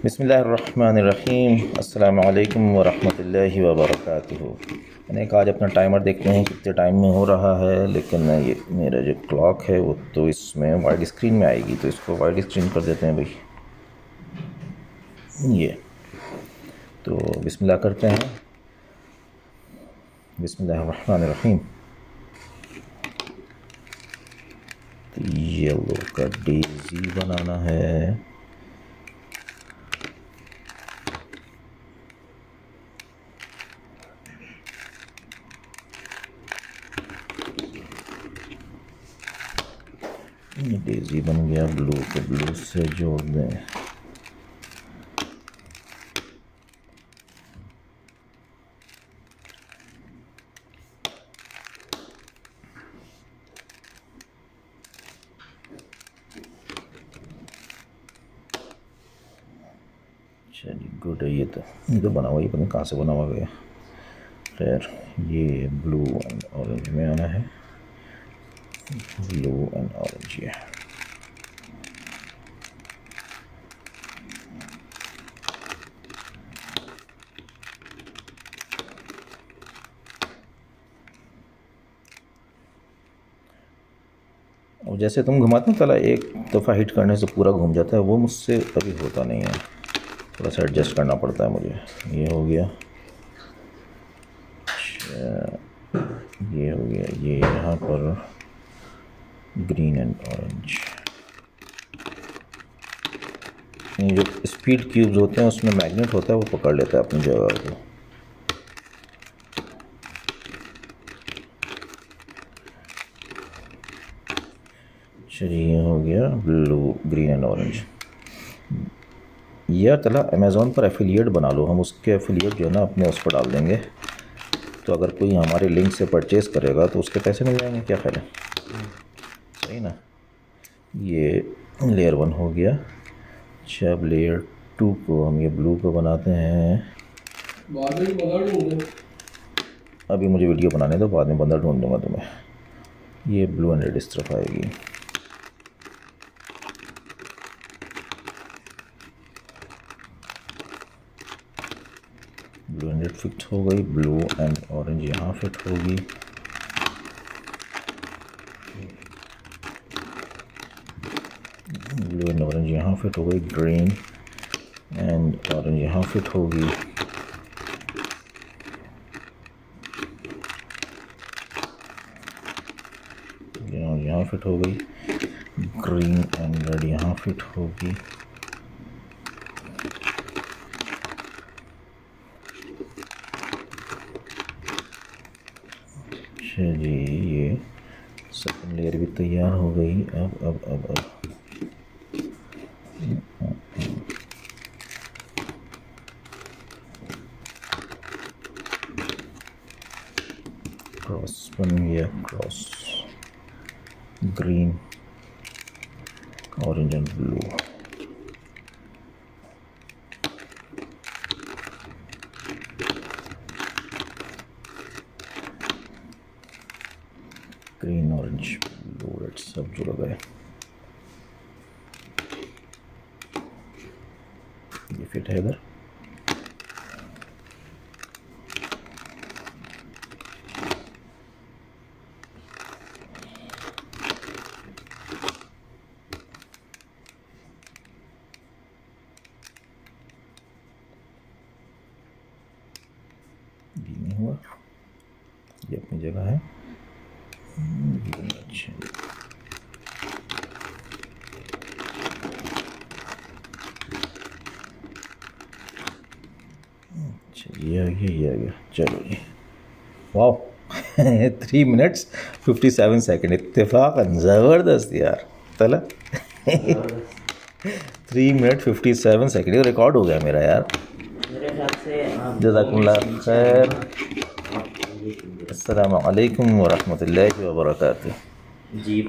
बिस्मिल्लाहिर्रहमानिर्रहीम अस्सलामु अलैकुम वरहमतुल्लाहि वबरकातुहू। मैंने कहा आज अपना टाइमर देखते हैं कितने टाइम में हो रहा है, लेकिन ये मेरा जो क्लॉक है वो तो इसमें वाइड स्क्रीन में आएगी, तो इसको वाइड स्क्रीन कर देते हैं भाई। ये तो बिस्मिल्लाह करते हैं। बिस्मिल्लाहिर्रहमानिर्रहीम। तो येलो का डेज़ी बनाना है। डेज़ी बन गया, ब्लू को ब्लू से जोड़ दें। चलिए गुड है। ये तो बना हुआ, ये पता नहीं कहाँ से बना हुआ गया। खैर ये ब्लू एंड ऑरेंज में आना है, ब्लू एंड ऑरेंज। ये और जैसे तुम घुमाते हो तला एक दफ़ा हिट करने से पूरा घूम जाता है, वो मुझसे अभी होता नहीं है, थोड़ा सा एडजस्ट करना पड़ता है मुझे। ये हो गया, ये हो गया। ये यहाँ पर ग्रीन एंड ऑरेंज। ये जो स्पीड क्यूब्स होते हैं उसमें मैग्नेट होता है, वो पकड़ लेता है अपनी जगह को। चलिए ये हो गया ब्लू, ग्रीन एंड ऑरेंज। या चला अमेज़ॉन पर एफिलिएट बना लो, हम उसके एफिलिएट जो है ना अपने उस पर डाल देंगे, तो अगर कोई हमारे लिंक से परचेज़ करेगा तो उसके पैसे मिल जाएंगे। क्या ख्याल है? सही ना। ये लेयर 1 हो गया। अच्छा अब लेयर 2 को हम ये ब्लू को बनाते हैं। अभी मुझे वीडियो बनाने दो, बाद में बंदा ढूंढ दूँगा तुम्हें। ये ब्लू एंड रेड इस तरफ आएगी। ब्लू एंड रेड फिट हो गई, ब्लू एंड ऑरेंज यहाँ फिट होगी। ब्लू एंड ऑरेंज यहाँ फिट हो गई, ग्रीन एंड ऑरेंज यहाँ फिट होगी। यहाँ फिट हो गई, ग्रीन एंड रेड यहाँ फिट होगी। जी ये सेकंड लेयर भी तैयार हो गई। अब क्रॉस बन गया, cross green orange and blue. Green orange blue red सब जुड़ गए। ये फिट है इधर। ये नहीं हुआ, ये अपनी जगह है। अच्छा ये आ गया, ये आ गया। चलो जी, वाह 3 मिनट्स 57 सेकेंड। इत्तेफाकन ज़बरदस्त यार। तला 3 मिनट 57 सेकेंड रिकॉर्ड हो गया मेरा यार। जज़ाकुमुल्लाह खैर। अस्सलामु अलैकुम वरहमतुल्लाहि वबरकातुहू। जी।